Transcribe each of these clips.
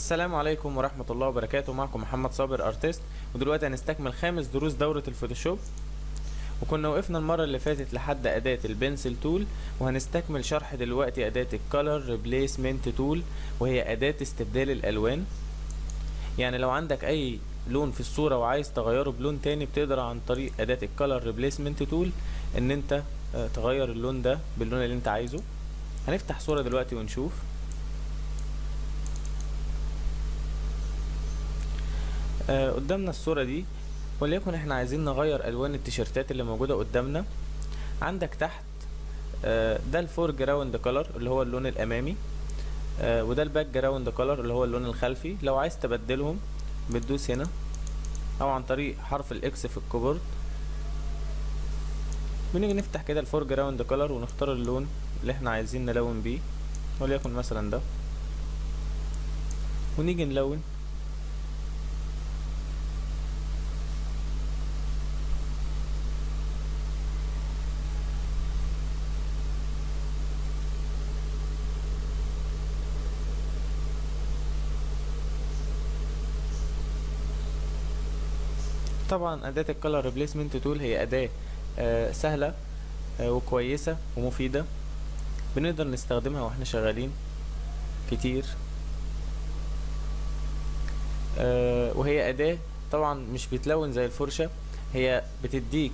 السلام عليكم ورحمة الله وبركاته. معكم محمد صابر ارتست، ودلوقتي هنستكمل خامس دروس دورة الفوتوشوب. وكنا وقفنا المرة اللي فاتت لحد أداة البنسل تول، وهنستكمل شرح دلوقتي أداة الكالر ريبليسمنت تول، وهي أداة استبدال الألوان. يعني لو عندك أي لون في الصورة وعايز تغيره بلون تاني، بتقدر عن طريق أداة الكالر ريبليسمنت تول إن أنت تغير اللون ده باللون اللي أنت عايزه. هنفتح صورة دلوقتي ونشوف. قدامنا الصورة دي، وليكن احنا عايزين نغير الوان التيشيرتات اللي موجودة قدامنا. عندك تحت ده الفور جراوند كولر اللي هو اللون الامامي، وده الباك جراوند كولر اللي هو اللون الخلفي. لو عايز تبدلهم بتدوس هنا او عن طريق حرف الاكس في الكيبورد. بنيجي نفتح كده الفور جراوند كولر ونختار اللون اللي احنا عايزين نلون بيه، وليكن مثلا ده، ونيجي نلون. طبعا أداة الكالر ريبليسمنت تول هي أداة سهلة وكويسة ومفيدة، بنقدر نستخدمها واحنا شغالين كتير. وهي أداة طبعا مش بتلون زي الفرشة، هي بتديك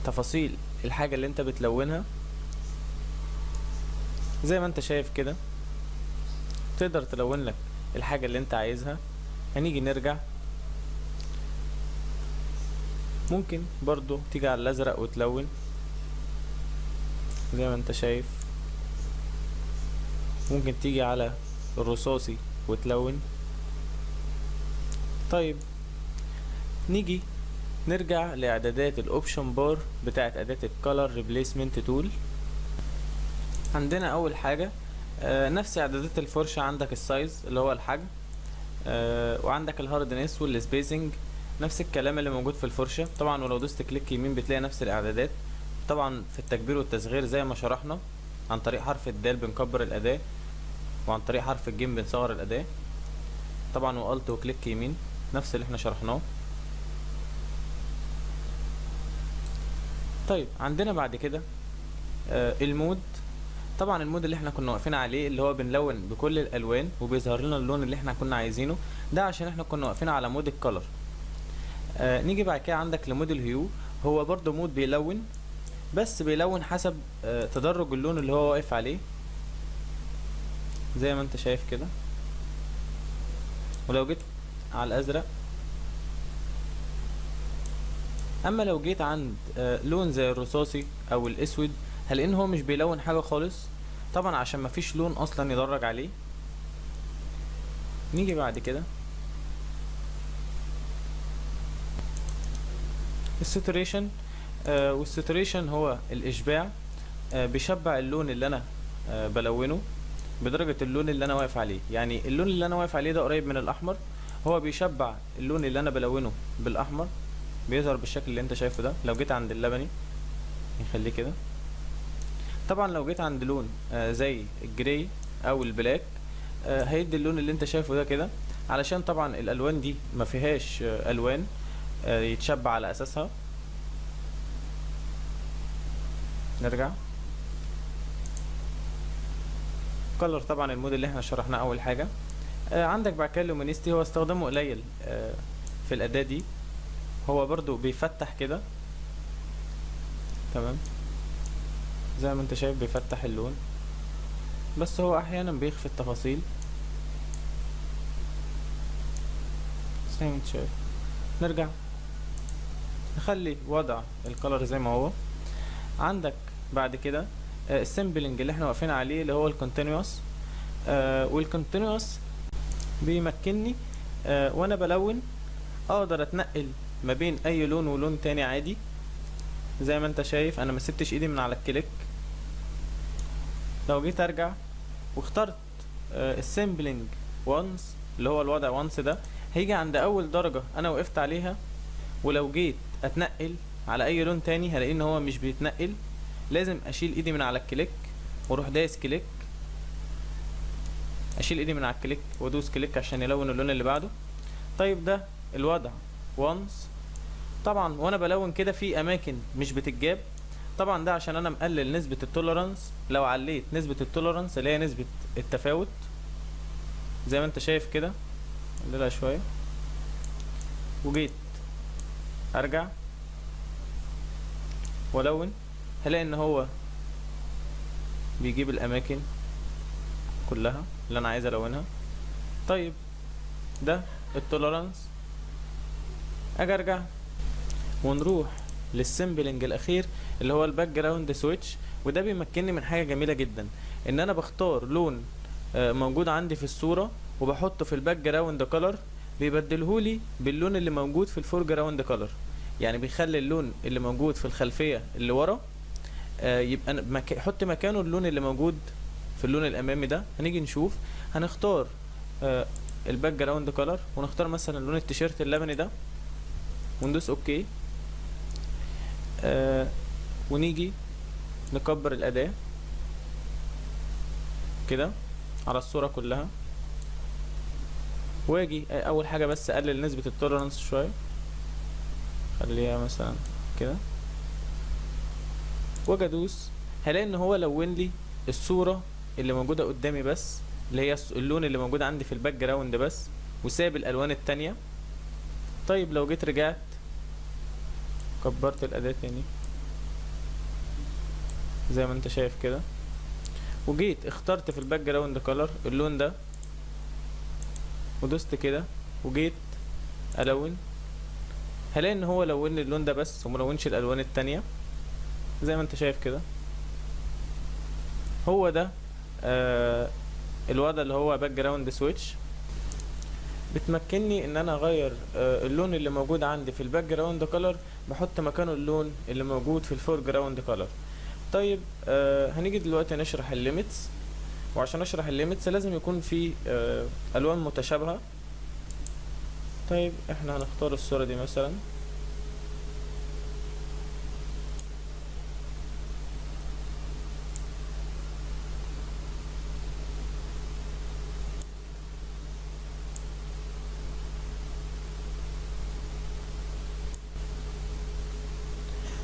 تفاصيل الحاجة اللي انت بتلونها زي ما انت شايف كده. تقدر تلون لك الحاجة اللي انت عايزها. هنيجي نرجع، ممكن برضو تيجي على الازرق وتلون زي ما انت شايف، ممكن تيجي على الرصاصي وتلون. طيب نيجي نرجع لاعدادات الاوبشن بار بتاعت اداة الكالر ريبليسمنت تول. عندنا اول حاجة نفس اعدادات الفرشة، عندك السايز اللي هو الحجم، وعندك الهاردنس والسبيسنج، نفس الكلام اللي موجود في الفرشة طبعا. ولو دوست كليك يمين بتلاقي نفس الاعدادات. طبعا في التكبير والتصغير زي ما شرحنا، عن طريق حرف الدال بنكبر الاداة، وعن طريق حرف الجيم بنصغر الاداة طبعا، والت وكليك يمين نفس اللي احنا شرحناه. طيب عندنا بعد كده المود. طبعا المود اللي احنا كنا واقفين عليه اللي هو بنلون بكل الالوان وبيظهر لنا اللون اللي احنا كنا عايزينه، ده عشان احنا كنا واقفين على مود الكالر. نيجي بعد كده عندك لمود الهيو، هو برضو مود بيلون، بس بيلون حسب تدرج اللون اللي هو واقف عليه زي ما انت شايف كده. ولو جيت على الازرق، اما لو جيت عند لون زي الرصاصي او الاسود، هل ان هو مش بيلون حاجة خالص طبعا عشان مفيش لون اصلا يدرج عليه. نيجي بعد كده الساتوريشن. والساتوريشن هو الاشباع، بيشبع اللون اللي انا بلونه بدرجة اللون اللي انا واقف عليه. يعني اللون اللي انا واقف عليه ده قريب من الاحمر، هو بيشبع اللون اللي انا بلونه بالاحمر، بيظهر بالشكل اللي انت شايفه ده. لو جيت عند اللبني نخليه كده. طبعا لو جيت عند لون زي الجراي او البلاك، هيدي اللون اللي انت شايفه ده كده، علشان طبعا الالوان دي ما فيهاش الوان يتشبع على اساسها. نرجع كولر، طبعا المود اللي احنا شرحناه اول حاجه. عندك بعد كده لومينيستي، هو استخدامه قليل في الاداه دي، هو برضو بيفتح كده تمام زي ما انت شايف، بيفتح اللون، بس هو احيانا بيخفي التفاصيل زي ما انت شايف. نرجع نخلي وضع الكولر زي ما هو. عندك بعد كده السيمبلنج اللي احنا واقفين عليه اللي هو الكونتينوس. والكونتينوس بيمكنني وانا بلون اقدر اتنقل ما بين اي لون ولون تاني عادي. زي ما انت شايف انا ما سبتش ايدي من على الكليك. لو جيت ارجع واخترت السيمبلنج وانس اللي هو الوضع وانس ده، هيجي عند اول درجة انا وقفت عليها، ولو جيت اتنقل على اي لون تاني هلاقي ان هو مش بيتنقل، لازم اشيل ايدي من على الكليك واروح دايس كليك اشيل ايدي من على الكليك وادوس كليك عشان يلون اللون اللي بعده. طيب ده الوضع وانس. طبعا وانا بلون كده في اماكن مش بتتجاب، طبعا ده عشان انا مقلل نسبة التوليرانس. لو عليت نسبة التوليرانس اللي هي نسبة التفاوت زي ما انت شايف كده، قللها شوية وجيت ارجع والون، هلاقي ان هو بيجيب الاماكن كلها اللي انا عايز الونها. طيب ده التوليرانس. اجي ارجع ونروح للسيمبلنج الاخير اللي هو الباك جراوند سويتش، وده بيمكنني من حاجه جميله جدا، ان انا بختار لون موجود عندي في الصوره وبحطه في الباك جراوند كلر، بيبدلهولي باللون اللي موجود في الفور جراوند كلر. يعني بيخلي اللون اللي موجود في الخلفيه اللي ورا يبقى احط مكانه اللون اللي موجود في اللون الامامي ده. هنيجي نشوف، هنختار الباك جراوند كلر ونختار مثلا لون التيشيرت اللبني ده وندوس اوكي. ونيجي نكبر الاداة كده على الصورة كلها، واجي اول حاجة بس اقلل نسبة التوليرانس شوية، خليها مثلا كده، واجي ادوس، هلاقي ان هو لون لي الصورة اللي موجودة قدامي بس، اللي هي اللون اللي موجود عندي في الباك جراوند بس، وساب الالوان التانية. طيب لو جيت رجعت كبرت الاداة تاني زي ما انت شايف كده، وجيت اخترت في الباك جراوند كلر اللون ده ودوست كده وجيت الون، هلاقي ان هو لون لي اللون ده بس وملونش الالوان التانية زي ما انت شايف كده. هو ده الوضع اللي هو باك جراوند سويتش. بتمكنني ان انا اغير اللون اللي موجود عندي في الباك جراوند كلر، بحط مكانه اللون اللي موجود في الفور جراوند كلر. طيب هنيجي دلوقتي نشرح الليميتس، وعشان اشرح الليميتس لازم يكون في الوان متشابهة. طيب احنا هنختار الصورة دي مثلا،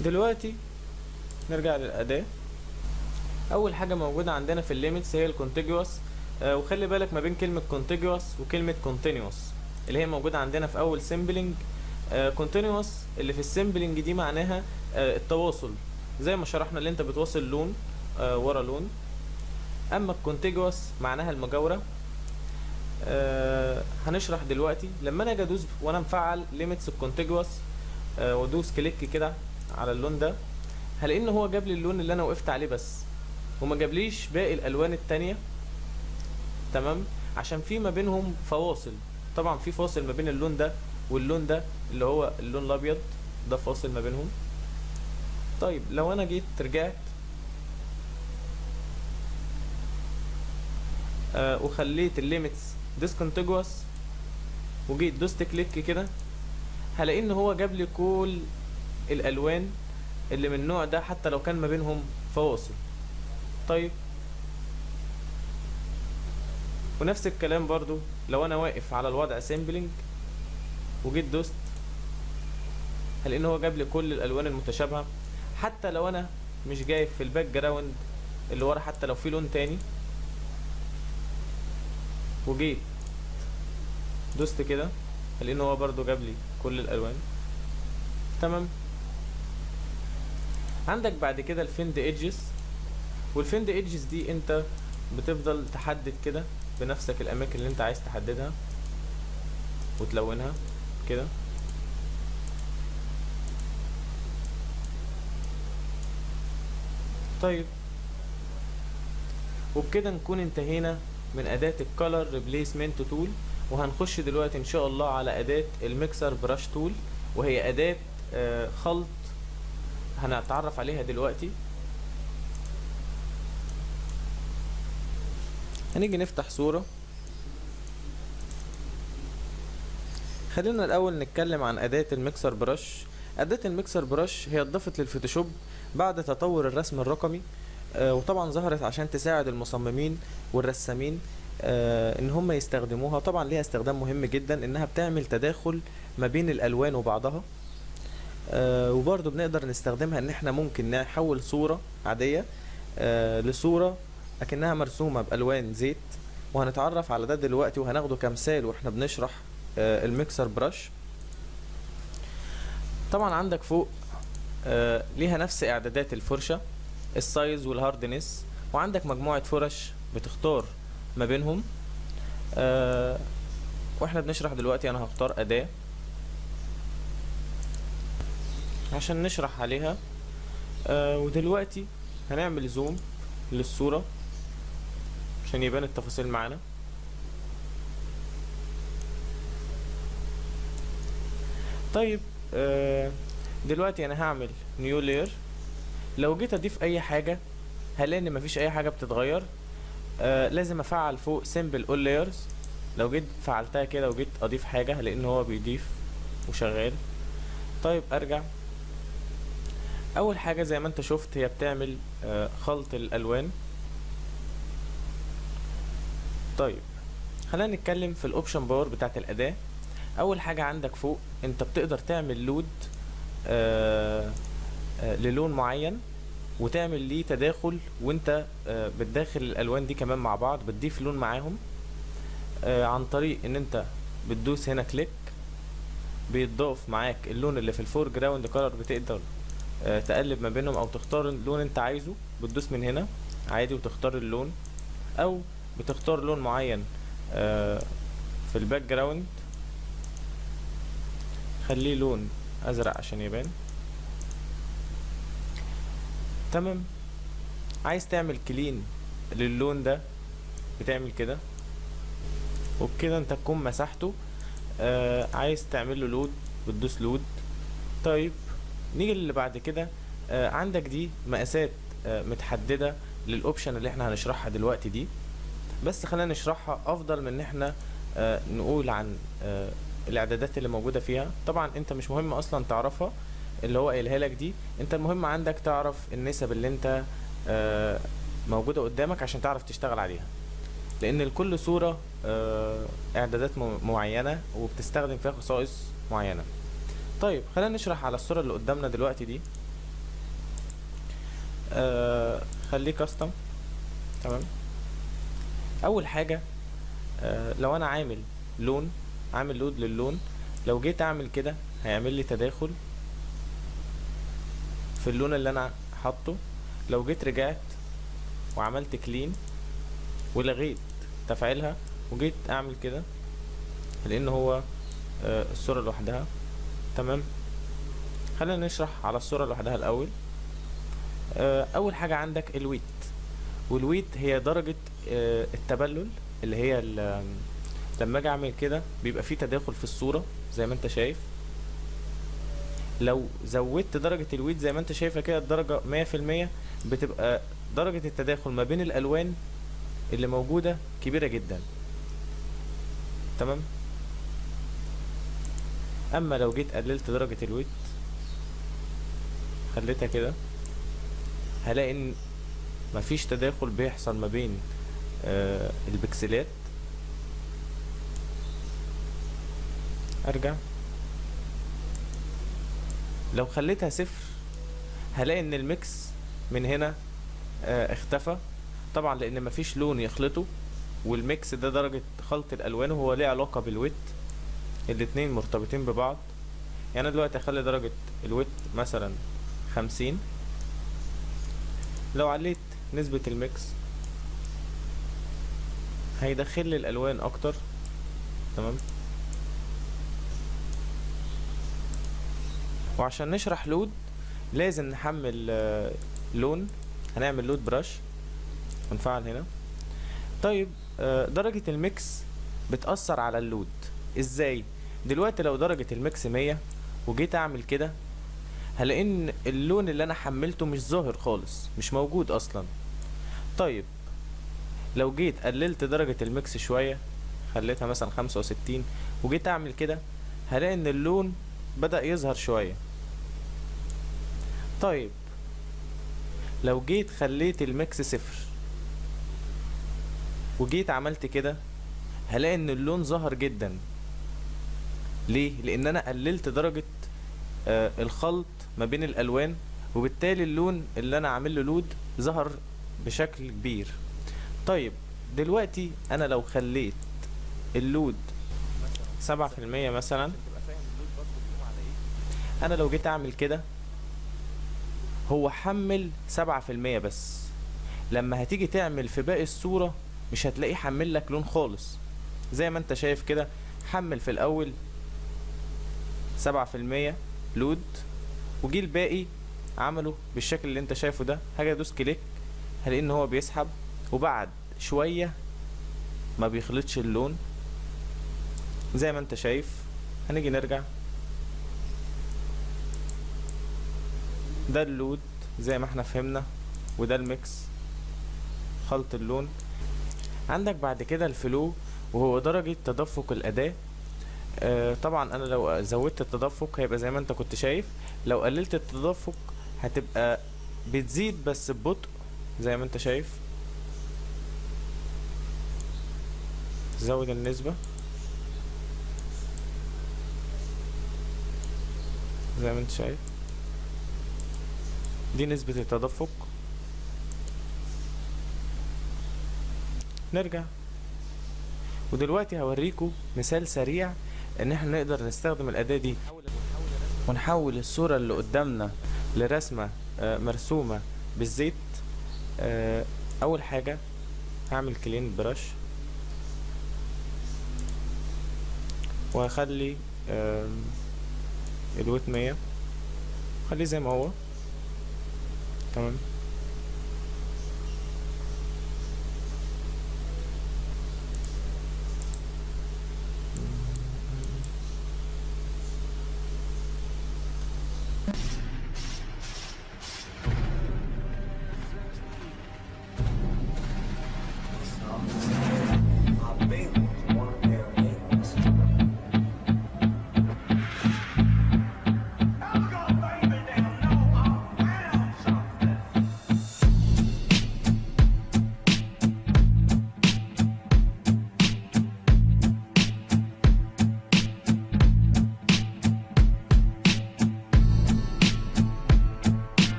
دلوقتي نرجع للأداة. أول حاجة موجودة عندنا في الليميتس هي الكونتيجوس، وخلي بالك ما بين كلمة كونتيجوس وكلمة كونتينيوس اللي هي موجودة عندنا في أول سيمبلينج. كونتينيوس اللي في السيمبلينج دي معناها التواصل، زي ما شرحنا اللي انت بتواصل لون ورا لون. أما الكونتيجوس معناها المجاورة. هنشرح دلوقتي. لما انا اجي ادوس وانا مفعل ليميتس الكونتيجوس وادوس كليك كده على اللون ده، هلاقي ان هو جاب لي اللون اللي انا وقفت عليه بس، وما جابليش باقي الالوان التانية. تمام، عشان في ما بينهم فواصل. طبعا في فاصل ما بين اللون ده واللون ده اللي هو اللون الابيض ده، فاصل ما بينهم. طيب لو انا جيت رجعت وخليت الليميتس ديسكونتيجوس وجيت دوست كليك كده، هلاقي ان هو جاب لي كل الالوان اللي من النوع ده حتى لو كان ما بينهم فواصل. طيب ونفس الكلام برضو لو انا واقف على الوضع سيمبلينج وجيت دوست، هلاقي ان هو جاب لي كل الالوان المتشابهه حتى لو انا مش جايب في الباك جراوند اللي ورا، حتى لو في لون تاني وجيت دوست كده، هلاقي ان هو برضو جاب لي كل الالوان. تمام. عندك بعد كده الفيند ايدجز، والفيند ايدجز دي انت بتفضل تحدد كده بنفسك الاماكن اللي انت عايز تحددها وتلونها كده. طيب وبكده نكون انتهينا من اداة الكالر ريبليسمنت تول، وهنخش دلوقتي ان شاء الله على اداة الميكسر براش تول، وهي اداة خلط هنتعرف عليها دلوقتي. هنيجي نفتح صورة. خلينا الاول نتكلم عن اداة الميكسر براش. اداة الميكسر براش هي اتضافت للفوتوشوب بعد تطور الرسم الرقمي، وطبعا ظهرت عشان تساعد المصممين والرسامين ان هم يستخدموها. طبعا ليها استخدام مهم جدا، انها بتعمل تداخل ما بين الالوان وبعضها. وبرضه بنقدر نستخدمها ان احنا ممكن نحول صورة عادية لصورة اكنها مرسومة بالوان زيت، وهنتعرف على ده دلوقتي وهناخده كمثال واحنا بنشرح الميكسر براش. طبعا عندك فوق ليها نفس اعدادات الفرشة، السايز والهاردنس، وعندك مجموعة فرش بتختار ما بينهم. واحنا بنشرح دلوقتي انا هختار اداة عشان نشرح عليها. ودلوقتي هنعمل زوم للصورة عشان يبان التفاصيل معانا. طيب دلوقتي انا هعمل نيو لاير. لو جيت اضيف اي حاجة هلاقي ان مفيش اي حاجة بتتغير. لازم افعل فوق سيمبل اول لايرز. لو جيت فعلتها كده وجيت اضيف حاجة هلاقي ان هو بيضيف وشغال. طيب ارجع. اول حاجة زي ما انت شفت هي بتعمل خلط الالوان. طيب خلينا نتكلم في الاوبشن بار بتاعت الاداة. اول حاجة عندك فوق انت بتقدر تعمل لود للون معين وتعمل ليه تداخل، وانت بتداخل الالوان دي كمان مع بعض، بتضيف لون معاهم عن طريق ان انت بتدوس هنا كليك، بيتضاف معاك اللون اللي في الفور جراوند كولر. بتقدر تقلب ما بينهم او تختار اللون انت عايزه، بتدوس من هنا عادي وتختار اللون، او بتختار لون معين في الباك جراوند. خليه لون ازرق عشان يبان. تمام. عايز تعمل كلين للون ده بتعمل كده، وبكده انت تكون مسحته. عايز تعمل له لود بتدوس لود. طيب نيجي اللي بعد كده. عندك دي مقاسات متحددة للاوبشن اللي احنا هنشرحها دلوقتي دي، بس خلينا نشرحها افضل من ان احنا نقول عن الاعدادات اللي موجودة فيها. طبعا انت مش مهم اصلا تعرفها اللي هو قايلها لك دي، انت المهم عندك تعرف النسب اللي انت موجودة قدامك عشان تعرف تشتغل عليها، لان لكل صورة اعدادات معينة وبتستخدم فيها خصائص معينة. طيب خلينا نشرح على الصورة اللي قدامنا دلوقتي دي. خليه كاستم. تمام. اول حاجة لو انا عامل لون، عامل لود للون، لو جيت اعمل كده هيعمل لي تداخل في اللون اللي انا حاطه. لو جيت رجعت وعملت كلين ولغيت تفعيلها وجيت اعمل كده لان هو الصورة لوحدها. تمام. خلينا نشرح على الصورة لوحدها الاول. اول حاجة عندك الويت، والويت هي درجة التبلل اللي هي لما اجي اعمل كده بيبقى فيه تداخل في الصورة زي ما انت شايف. لو زودت درجة الويت زي ما انت شايفة كده الدرجة 100%، بتبقى درجة التداخل ما بين الالوان اللي موجودة كبيرة جدا. تمام. اما لو جيت قللت درجة الويت خليتها كده هلاقي ان مفيش تداخل بيحصل ما بين البكسلات. ارجع. لو خليتها صفر هلاقي ان الميكس من هنا اختفى، طبعا لان مفيش لون يخلطه، والميكس ده درجة خلط الالوان وهو ليه علاقة بالويت، الاتنين مرتبطين ببعض. يعني انا دلوقتي اخلي درجة الويت مثلا 50. لو عليت نسبة الميكس هيدخل لي الالوان اكتر. تمام. وعشان نشرح لود لازم نحمل لون. هنعمل لود براش ونفعل هنا. طيب درجة الميكس بتأثر على اللود ازاي؟ دلوقتي لو درجة الميكس 100 وجيت اعمل كده هلاقي ان اللون اللي انا حملته مش ظاهر خالص، مش موجود اصلا. طيب لو جيت قللت درجة الميكس شوية خليتها مثلا 65 وجيت اعمل كده هلاقي ان اللون بدأ يظهر شوية. طيب لو جيت خليت الميكس صفر وجيت عملت كده، هلاقي ان اللون ظهر جدا. ليه؟ لان انا قللت درجة الخلط ما بين الالوان، وبالتالي اللون اللي انا عامل له لود ظهر بشكل كبير. طيب دلوقتي انا لو خليت اللود 7% مثلا، انا لو جيت اعمل كده هو حمل 7% بس، لما هتيجي تعمل في باقي الصورة مش هتلاقيه حمل لك لون خالص. زي ما انت شايف كده، حمل في الاول 7% لود، وجي الباقي عمله بالشكل اللي انت شايفه ده. هاجي ادوس كليك، هلاقي ان هو بيسحب، وبعد شوية ما بيخلطش اللون زي ما انت شايف. هنيجي نرجع، ده اللود زي ما احنا فهمنا، وده الميكس خلط اللون. عندك بعد كده الفلو، وهو درجة تدفق الأداة. طبعا انا لو زودت التدفق هيبقى زي ما انت كنت شايف، لو قللت التدفق هتبقى بتزيد بس ببطء زي ما انت شايف. زود النسبة زي ما انت شايف، دي نسبة التدفق. نرجع، ودلوقتي هوريكم مثال سريع ان احنا نقدر نستخدم الأداة دي ونحول الصورة اللي قدامنا لرسمة مرسومة بالزيت. اول حاجة هعمل كلين برش، وهخلي الويت 100، خليه زي ما هو. تمام.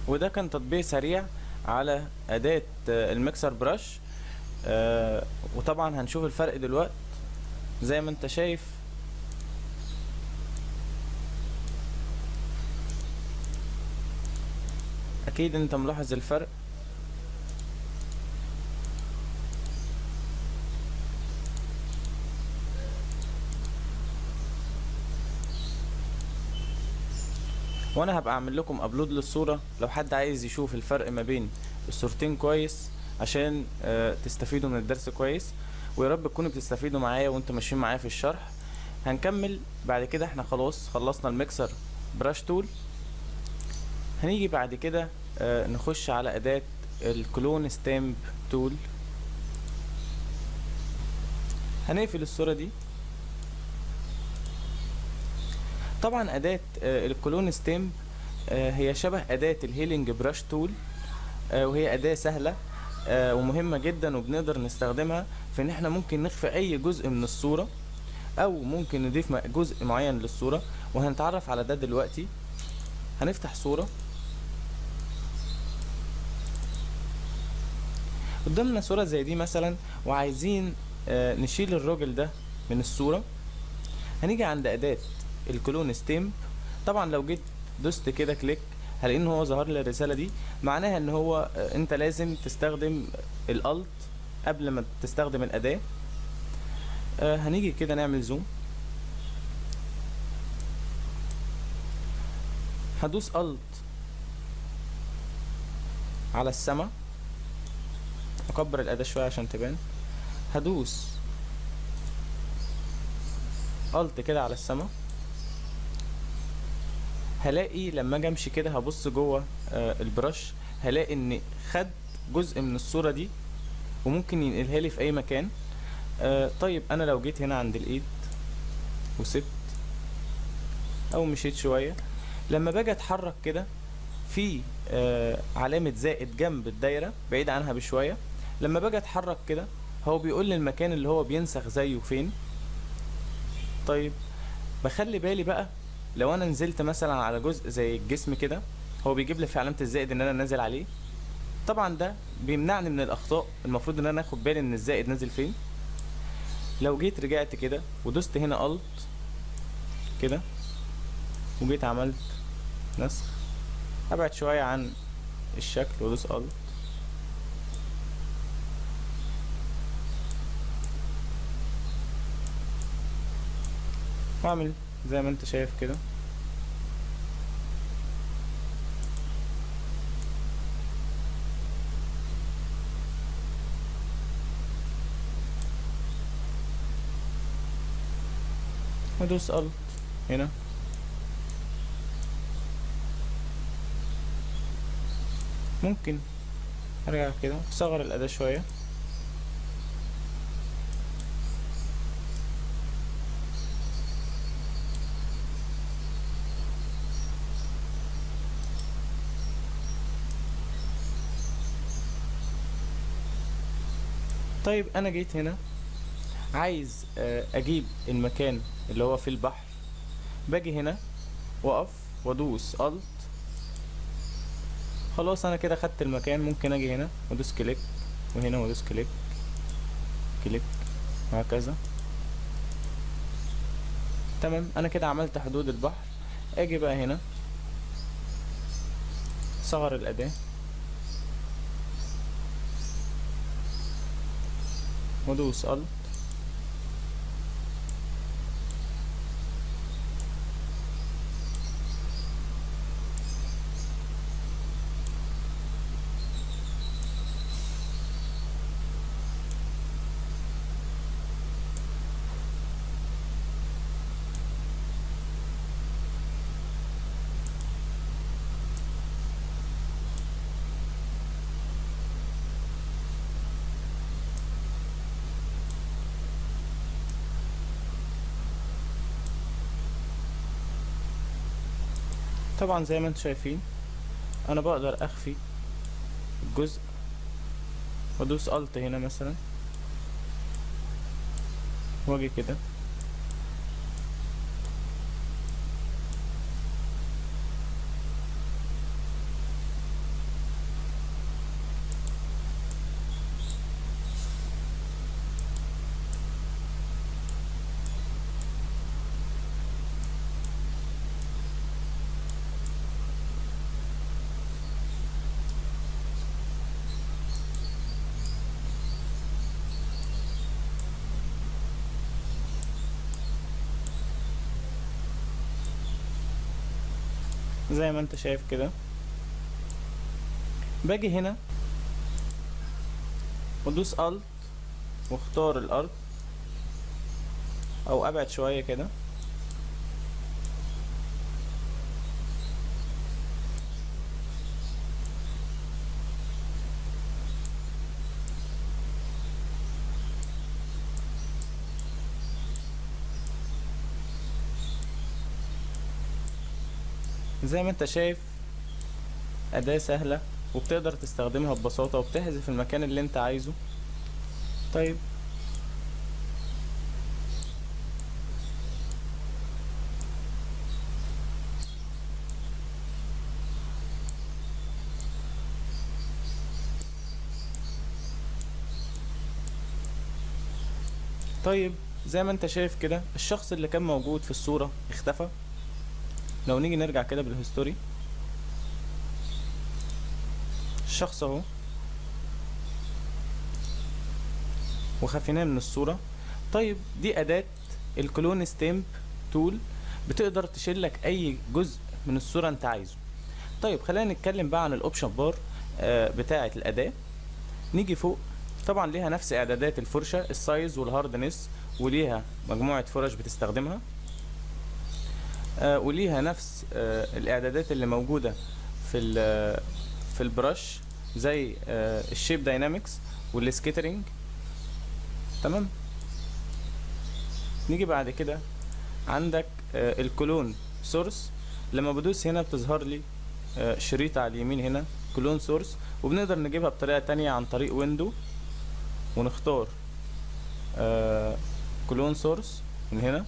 وده كان تطبيق سريع على أداة الميكسر براش. وطبعا هنشوف الفرق دلوقتي زي ما انت شايف. اكيد انت ملاحظ الفرق. وانا هبقى اعمل لكم ابلود للصورة لو حد عايز يشوف الفرق ما بين الصورتين كويس، عشان تستفيدوا من الدرس كويس. ويا رب تكونوا بتستفيدوا معايا وانتوا ماشيين معايا في الشرح. هنكمل بعد كده، احنا خلاص خلصنا الميكسر براش تول. هنيجي بعد كده نخش على اداة الكلون ستامب تول. هنقفل الصورة دي. طبعا اداة الكلون ستامب هي شبه اداة الهيلينج براش تول، وهي اداة سهلة ومهمة جدا، وبنقدر نستخدمها في ان احنا ممكن نخفي اي جزء من الصورة، او ممكن نضيف جزء معين للصورة. وهنتعرف على ده دلوقتي. هنفتح صورة قدامنا، صورة زي دي مثلا، وعايزين نشيل الراجل ده من الصورة. هنيجي عند اداة الكلون ستامب. طبعا لو جيت دوست كده كليك، هلاقي ان هو ظهر لي الرسالة دي، معناها ان هو انت لازم تستخدم الالت قبل ما تستخدم الاداة. هنيجي كده نعمل زوم. هدوس الت على السما، اكبر الاداة شوية عشان تبان. هدوس الت كده على السما، هلاقي لما اجي امشي كده هبص جوه البرش، هلاقي ان خد جزء من الصورة دي وممكن ينقلها لي في اي مكان. طيب انا لو جيت هنا عند الايد وسبت او مشيت شوية، لما باجي اتحرك كده في علامة زائد جنب الدايرة بعيد عنها بشوية، لما باجي اتحرك كده هو بيقول لي المكان اللي هو بينسخ زيه فين. طيب بخلي بالي بقى لو انا نزلت مثلا على جزء زي الجسم كده، هو بيجيب لي في علامة الزائد ان انا نازل عليه. طبعا ده بيمنعني من الاخطاء، المفروض ان انا اخد بالي ان الزائد نازل فين. لو جيت رجعت كده ودوست هنا الت كده وجيت عملت نسخ، ابعد شوية عن الشكل وادوس الت، واعمل زي ما انت شايف كده. وادوس الت هنا، ممكن ارجع كده اصغر الاداة شوية. طيب انا جيت هنا عايز اجيب المكان اللي هو في البحر، باجي هنا واقف وادوس الت، خلاص انا كده خدت المكان. ممكن اجي هنا وادوس كليك وهنا وادوس كليك كليك وهكذا. تمام، انا كده عملت حدود البحر. اجي بقى هنا صغر الاداة وادوس الت، طبعا زي ما انتم شايفين انا بقدر اخفي الجزء وادوس الت هنا مثلا واجي كده زي ما انت شايف كده. باجي هنا وادوس الت واختار الارض او ابعد شوية كده، زي ما انت شايف أداة سهلة وبتقدر تستخدمها ببساطة وبتحذف المكان اللي انت عايزه. طيب طيب زي ما انت شايف كده الشخص اللي كان موجود في الصورة اختفى. لو نيجي نرجع كده بالهيستوري، الشخص اهو وخفيناه من الصورة. طيب دي أداة الكلون ستيمب تول، بتقدر تشيلك أي جزء من الصورة انت عايزه. طيب خلينا نتكلم بقى عن الاوبشن بار بتاعة الاداة. نيجي فوق، طبعا ليها نفس اعدادات الفرشة، السايز والهاردنس، وليها مجموعة فرش بتستخدمها، وليها نفس الاعدادات اللي موجودة في البرش، زي الشيب داينامكس والسكيترينج. تمام. نيجي بعد كده عندك الكلون سورس. لما بدوس هنا بتظهر لي شريط على اليمين هنا كلون سورس، وبنقدر نجيبها بطريقة تانية عن طريق ويندو، ونختار كلون سورس من هنا.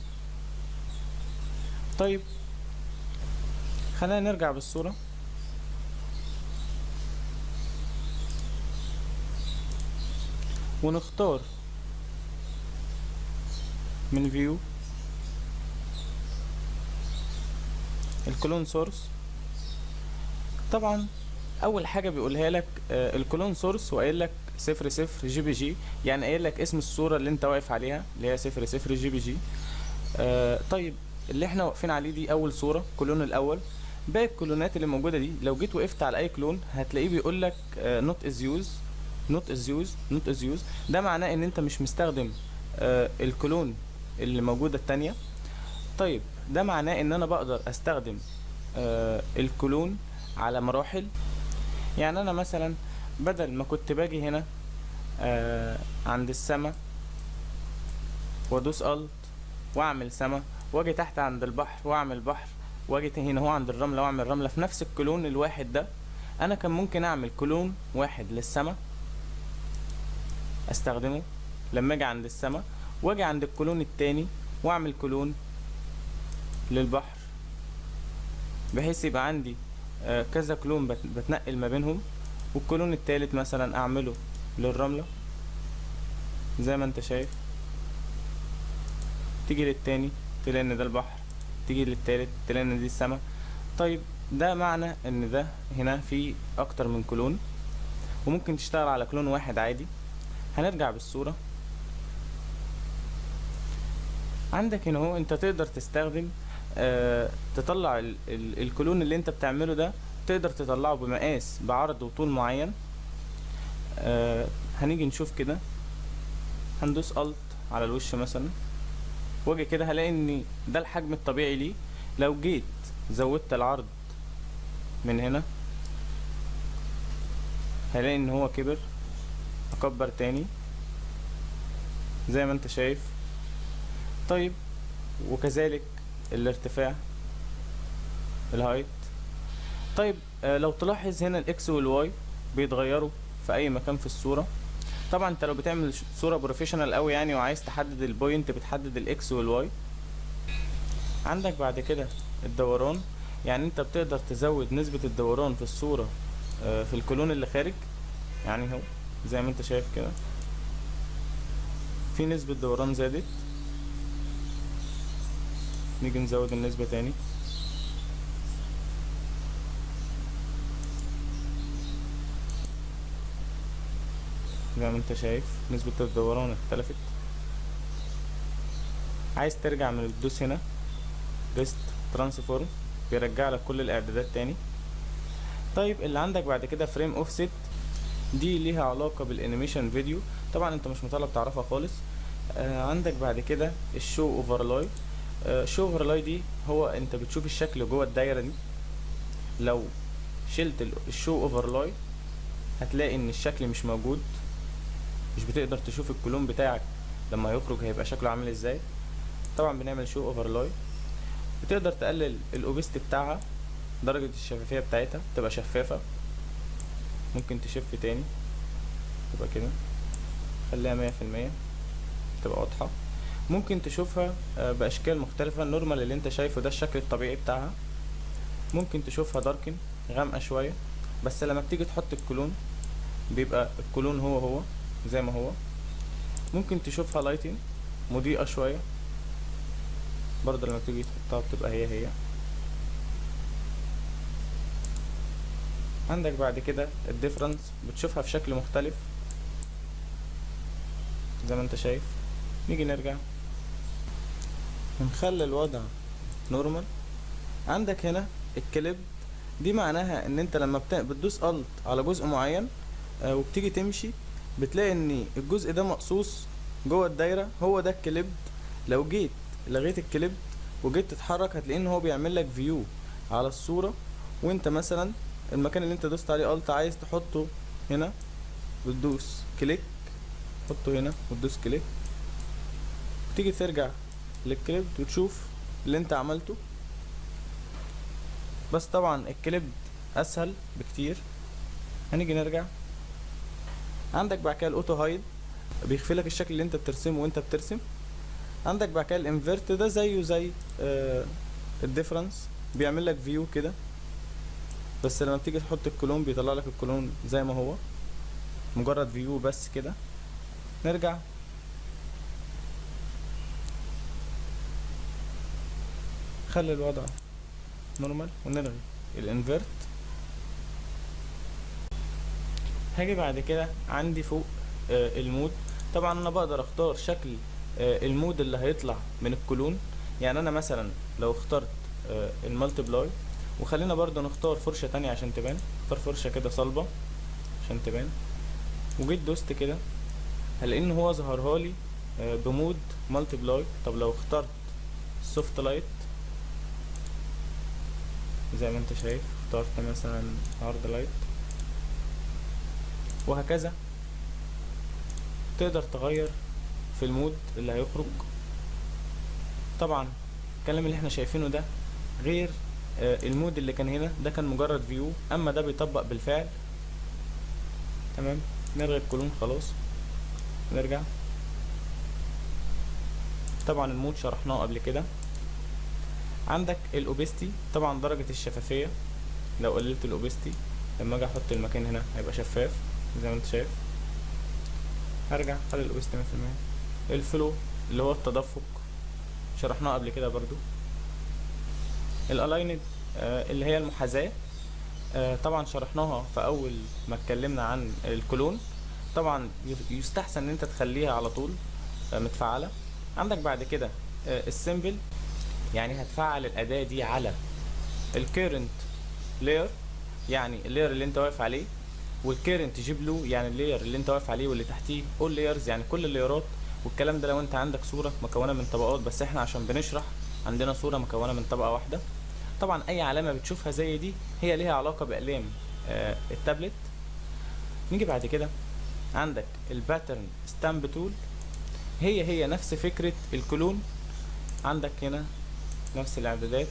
طيب خلينا نرجع بالصورة. ونختار من فيو الكلون سورس. طبعا اول حاجة بيقولها لك الكلون سورس، وقايل لك 00 جي بي جي، يعني قايل لك اسم الصورة اللي انت واقف عليها اللي هي 00 جي بي جي. طيب اللي احنا واقفين عليه دي اول صورة، كلون الاول. باقي الكلونات اللي موجودة دي لو جيت وقفت على اي كلون هتلاقيه بيقول لك not is used not is used not is used. ده معناه ان انت مش مستخدم الكلون اللي موجودة التانية. طيب ده معناه ان انا بقدر استخدم الكلون على مراحل. يعني انا مثلا بدل ما كنت باجي هنا عند السما وادوس الت واعمل سما، واجي تحت عند البحر واعمل بحر، واجي هنا هو عند الرملة واعمل رملة في نفس الكلون الواحد ده، انا كان ممكن اعمل كلون واحد للسما استخدمه لما اجي عند السما، واجي عند الكلون التاني واعمل كلون للبحر، بحيث يبقى عندي كذا كلون بتنقل ما بينهم. والكلون التالت مثلا اعمله للرملة زي ما انت شايف، تيجي للتاني تلاقي ان ده البحر، تيجي للتالت تلاقي ان دي السما. طيب ده معنى ان ده هنا في اكتر من كلون، وممكن تشتغل على كلون واحد عادي. هنرجع بالصورة. عندك هنا اهو انت تقدر تستخدم تطلع الكلون اللي انت بتعمله ده، تقدر تطلعه بمقاس بعرض وطول معين. هنيجي نشوف كده، هندوس الت على الوش مثلا، واجي كده هلاقي ان ده الحجم الطبيعي ليه. لو جيت زودت العرض من هنا هلاقي ان هو كبر، اكبر تاني زي ما انت شايف. طيب وكذلك الارتفاع الهايت. طيب لو تلاحظ هنا الاكس والواي بيتغيروا في اي مكان في الصورة. طبعا انت لو بتعمل صورة بروفيشنال قوي يعني وعايز تحدد البوينت، بتحدد الاكس والواي. عندك بعد كده الدوران، يعني انت بتقدر تزود نسبة الدوران في الصورة في الكلون اللي خارج. يعني هو زي ما انت شايف كده في نسبة دوران زادت، نيجي نزود النسبة تاني. زي ما انت شايف نسبة الدوران اختلفت. عايز ترجع من الدوس هنا ريست ترانسفورم، بيرجع لك كل الاعدادات تاني. طيب اللي عندك بعد كده فريم اوفست، دي ليها علاقة بالانيميشن فيديو، طبعا انت مش مطالب تعرفها خالص. عندك بعد كده الشو اوفرلاي. شو اوفرلاي دي هو انت بتشوف الشكل جوه الدايرة دي. لو شلت الشو اوفرلاي هتلاقي ان الشكل مش موجود، مش بتقدر تشوف الكلون بتاعك لما يخرج هيبقى شكله عامل ازاي. طبعا بنعمل شو اوفرلاي، بتقدر تقلل الاوبست بتاعها، درجة الشفافية بتاعتها تبقى شفافة. ممكن تشف تاني تبقى كده، خليها 100% تبقى واضحة. ممكن تشوفها باشكال مختلفة. النورمال اللي انت شايفه ده الشكل الطبيعي بتاعها. ممكن تشوفها داركن غامقة شوية، بس لما بتيجي تحط الكلون بيبقى الكلون هو زي ما هو. ممكن تشوفها لايتن مضيئة شوية، برضه لما بتيجي تحطها بتبقى هي. عندك بعد كده الديفرنس، بتشوفها في شكل مختلف زي ما انت شايف. نيجي نرجع ونخلي الوضع نورمال. عندك هنا الكليب دي معناها ان انت لما بتدوس الت على جزء معين وبتيجي تمشي، بتلاقي ان الجزء ده مقصوص جوه الدايره، هو ده الكليب. لو جيت لغيت الكليب وجيت تتحرك، هتلاقي ان هو بيعمل لك فيو على الصوره، وانت مثلا المكان اللي انت دوست عليه الت عايز تحطه هنا، بتدوس كليك تحطه هنا وتدوس كليك، وتيجي ترجع للكليب وتشوف اللي انت عملته. بس طبعا الكليب اسهل بكتير. هنيجي نرجع، عندك بعد كده الاوتو هايد بيخفي لك الشكل اللي انت بترسمه وانت بترسم. عندك بعد كده الانفيرت ده زيه زي الديفرنس، بيعمل لك فيو كده، بس لما بتيجي تحط الكلون بيطلع لك الكلون زي ما هو، مجرد فيو بس كده. نرجع، خلي الوضع نورمال ونلغي الانفيرت. هاجي بعد كده عندي فوق المود. طبعا انا بقدر اختار شكل المود اللي هيطلع من الكلون. يعني انا مثلا لو اخترت المالتيبلاي، وخلينا برضو نختار فرشة تانية عشان تبان، اختار فرشة كده صلبة عشان تبان، وجيت دوست كده، هلاقي ان هو ظهرها لي بمود مالتيبلاي. طب لو اخترت سوفت لايت زي ما انت شايف، اخترت مثلا هارد لايت، وهكذا تقدر تغير في المود اللي هيخرج. طبعا الكلام اللي احنا شايفينه ده غير المود اللي كان هنا، ده كان مجرد فيو، اما ده بيطبق بالفعل. تمام، نلغي الكلون خلاص، نرجع. طبعا المود شرحناه قبل كده. عندك الاوبستي، طبعا درجة الشفافية. لو قللت الاوبستي لما اجي احط المكان هنا هيبقى شفاف زي ما انت شايف. هرجع خلي الاوبستي 100%. الفلو اللي هو التدفق، شرحناه قبل كده برضو. الالايند اللي هي المحاذاة، طبعا شرحناها في اول ما اتكلمنا عن الكلون. طبعا يستحسن ان انت تخليها على طول متفعلة. عندك بعد كده السيمبل، يعني هتفعل الاداة دي على الكيرنت لاير، يعني اللاير اللي انت واقف عليه، والكيرنت جيب له يعني اللاير اللي انت واقف عليه واللي تحتيه اول لايرز، يعني كل اللايرات. والكلام ده لو انت عندك صورة مكونة من طبقات، بس احنا عشان بنشرح عندنا صورة مكونة من طبقة واحدة. طبعا اي علامة بتشوفها زي دي هي ليها علاقة باقلام التابلت. نيجي بعد كده عندك الباترن ستامب تول، هي نفس فكرة الكلون. عندك هنا نفس الاعدادات،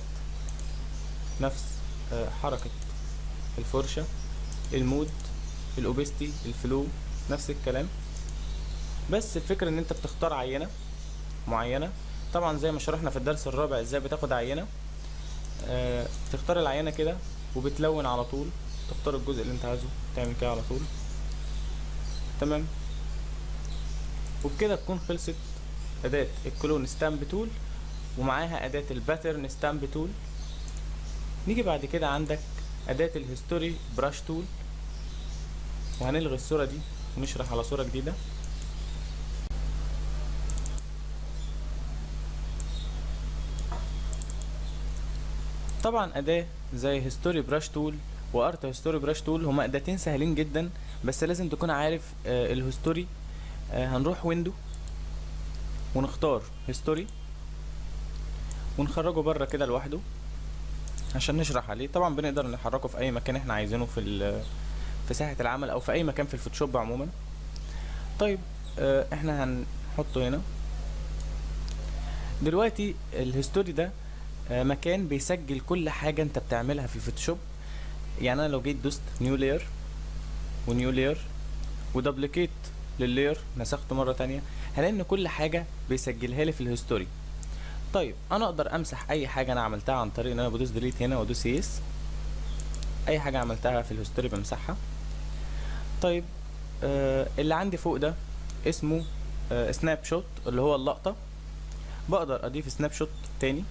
نفس حركة الفرشة، المود، الاوبستي، الفلو، نفس الكلام. بس الفكرة ان انت بتختار عينة معينة. طبعا زي ما شرحنا في الدرس الرابع ازاي بتاخد عينة، تختار العينة كده وبتلون على طول، تختار الجزء اللي انت عايزه تعمل كده على طول. تمام، وبكده تكون خلصت اداة الكلون ستامب تول ومعاها اداة الباترن ستامب تول. نيجي بعد كده عندك اداة الهيستوري براش تول، وهنلغي الصورة دي ونشرح على صورة جديدة. طبعا اداة زي هيستوري براش تول وارت هيستوري براش تول هما اداتين سهلين جدا، بس لازم تكون عارف الهيستوري. هنروح ويندو ونختار هيستوري ونخرجه بره كده لوحده عشان نشرح عليه. طبعا بنقدر نحركه في اي مكان احنا عايزينه في ساحة العمل او في اي مكان في الفوتوشوب عموما. طيب احنا هنحطه هنا دلوقتي. الهيستوري ده مكان بيسجل كل حاجة انت بتعملها في الفوتوشوب. يعني انا لو جيت دوست نيو لاير ونيو لاير ودبليكيت لللاير، نسخته مرة تانية، هلاقي ان كل حاجة بيسجلها لي في الهيستوري. طيب انا اقدر امسح اي حاجة انا عملتها عن طريق ان انا بدوس ديليت هنا وادوس يس. اي حاجة عملتها في الهيستوري بمسحها. طيب اللي عندي فوق ده اسمه سناب شوت اللي هو اللقطة. بقدر اضيف سناب شوت تاني.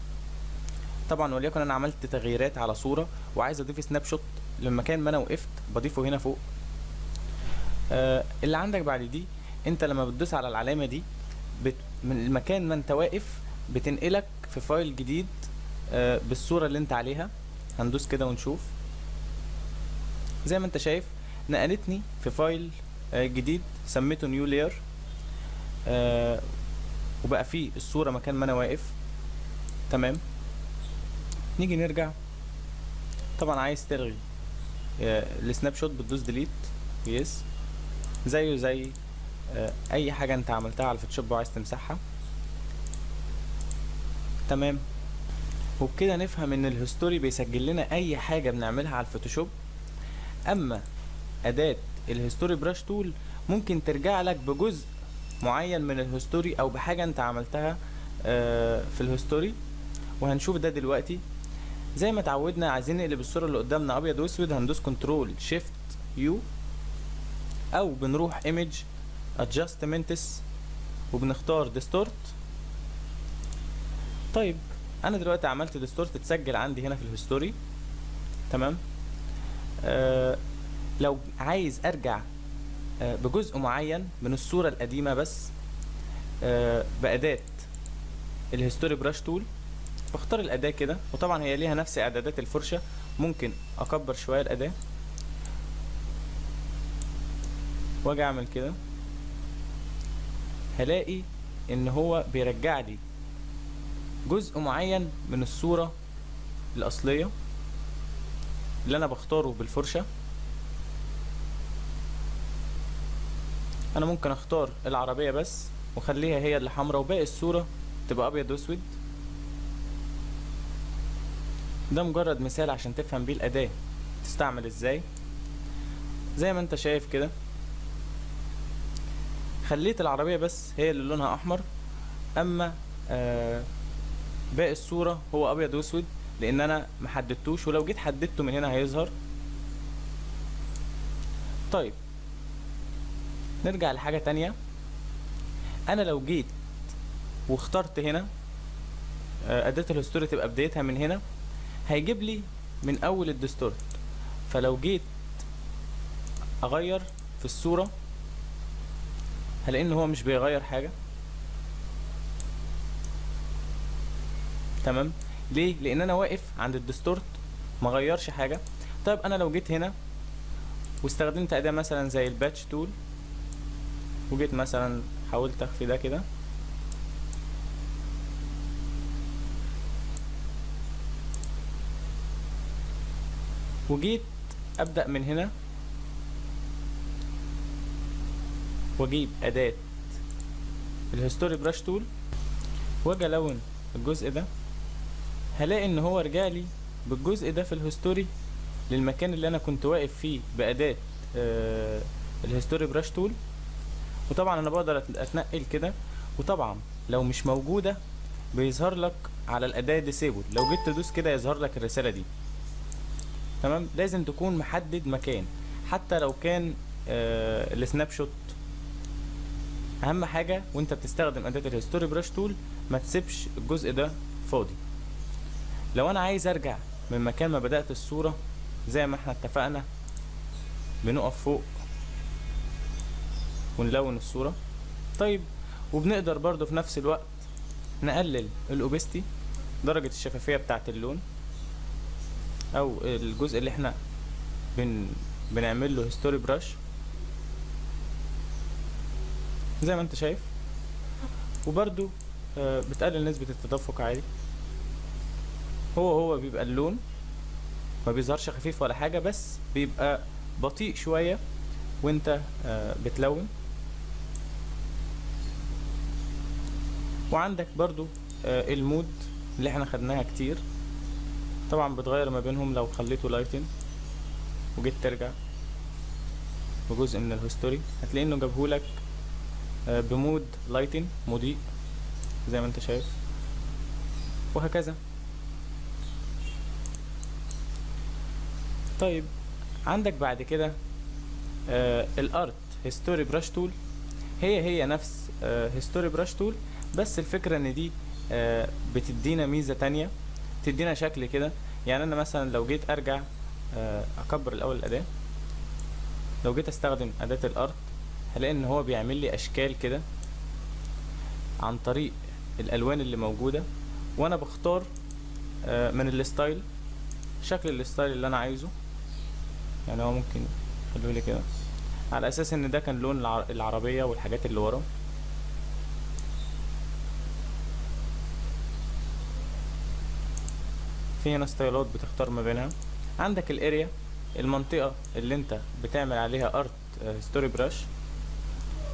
طبعا وليكن انا عملت تغييرات على صورة وعايز اضيف سناب شوت للمكان ما انا وقفت، بضيفه هنا فوق. اللي عندك بعد دي، انت لما بتدوس على العلامة دي من المكان ما انت واقف بتنقلك في فايل جديد بالصورة اللي انت عليها. هندوس كده ونشوف. زي ما انت شايف نقلتني في فايل جديد سميته نيو لاير، وبقى فيه الصورة مكان ما انا واقف. تمام. نيجي نرجع. طبعا عايز تلغي السناب شوت بتدوس ديليت. يس. زيه زي اي حاجة انت عملتها على الفوتوشوب وعايز تمسحها. تمام. وبكده نفهم ان الهيستوري بيسجل لنا اي حاجة بنعملها على الفوتوشوب. اما اداة الهيستوري براش تول ممكن ترجع لك بجزء معين من الهيستوري او بحاجة انت عملتها في الهيستوري، وهنشوف ده دلوقتي. زي ما اتعودنا عايزين نقلب الصورة اللي قدامنا ابيض واسود، هندوس كنترول شيفت يو، او بنروح ايمج ادجستمنتس وبنختار ديستورت. طيب انا دلوقتي عملت ديستورت اتسجل عندي هنا في الهيستوري. تمام. لو عايز ارجع بجزء معين من الصورة القديمة بس بأداة الهيستوري براش تول، بختار الأداة كده، وطبعا هي ليها نفس إعدادات الفرشة. ممكن أكبر شوية الأداة واجي أعمل كده، هلاقي إن هو بيرجع لي جزء معين من الصورة الأصلية اللي أنا بختاره بالفرشة. انا ممكن اختار العربية بس وخليها هي اللي حمراء وباقي الصورة تبقى ابيض واسود. ده مجرد مثال عشان تفهم بيه الاداة تستعمل ازاي. زي ما انت شايف كده خليت العربية بس هي اللي لونها احمر، اما باقي الصورة هو ابيض واسود لان انا محددتوش، ولو جيت حددته من هنا هيظهر. طيب نرجع لحاجة تانية. انا لو جيت واخترت هنا اداة الهيستوري تبقى بدايتها من هنا، هيجيب لي من اول الديستورت. فلو جيت اغير في الصورة هلاقي ان هو مش بيغير حاجة. تمام. ليه؟ لان انا واقف عند الديستورت ما غيرش حاجة. طيب انا لو جيت هنا واستخدمت اداة مثلا زي الباتش تول، وجيت مثلا حاولت اخفي ده كده، وجيت ابدأ من هنا واجيب اداة الهيستوري براش تول واجي الون الجزء ده، هلاقي ان هو رجع لي بالجزء ده في الهيستوري للمكان اللي انا كنت واقف فيه باداة الهيستوري براش تول. وطبعا انا بقدر اتنقل كده، وطبعا لو مش موجودة بيظهر لك على الاداة ديسيبل، لو جيت تدوس كده يظهر لك الرسالة دي. تمام. لازم تكون محدد مكان حتى لو كان السناب شوت. اهم حاجة وانت بتستخدم اداة الهيستوري براش تول ما تسيبش الجزء ده فاضي. لو انا عايز ارجع من مكان ما بدأت الصورة زي ما احنا اتفقنا، بنقف فوق ونلون الصورة. طيب وبنقدر برضو في نفس الوقت نقلل الاوبستي، درجة الشفافية بتاعت اللون او الجزء اللي احنا بنعمل له هيستوري براش زي ما انت شايف. وبرضو بتقلل نسبة التدفق عادي. هو بيبقى اللون ما بيظهرش خفيف ولا حاجة، بس بيبقى بطيء شوية وانت بتلون. وعندك برضو المود اللي احنا خدناها كتير، طبعا بتغير ما بينهم. لو خليته لايتن وجيت ترجع بجزء من الهيستوري هتلاقي انه جابهولك بمود لايتن، مضيء زي ما انت شايف، وهكذا. طيب عندك بعد كده الارت هيستوري براش تول، هي نفس هيستوري براش تول، بس الفكرة ان دي بتدينا ميزة تانية، تدينا شكل كده. يعني انا مثلا لو جيت ارجع اكبر الاول الاداة، لو جيت استخدم اداة الارت هلاقي ان هو بيعمل لي اشكال كده عن طريق الالوان اللي موجودة، وانا بختار من الستايل شكل الستايل اللي انا عايزه. يعني هو ممكن يخلوه لي كده على اساس ان ده كان لون العربية والحاجات اللي ورا. في هنا ستايلات بتختار ما بينها. عندك الاريا، المنطقة اللي انت بتعمل عليها ارت ستوري براش.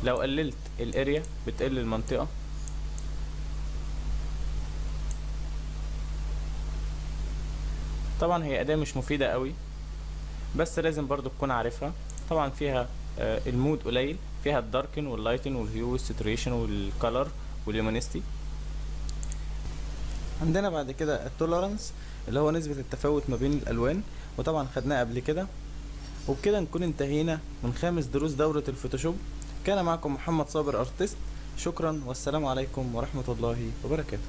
لو قللت الاريا بتقل المنطقة. طبعا هي اداة مش مفيدة قوي، بس لازم برضو تكون عارفها. طبعا فيها المود قليل، فيها الداركن واللايتن والهيو والساتوريشن والكالر واللومينستي. عندنا بعد كده التولرانس اللي هو نسبة التفاوت ما بين الالوان، وطبعا خدناه قبل كده. وبكده نكون انتهينا من 5 دروس دورة الفوتوشوب. كان معكم محمد صابر ارتست. شكرا والسلام عليكم ورحمة الله وبركاته.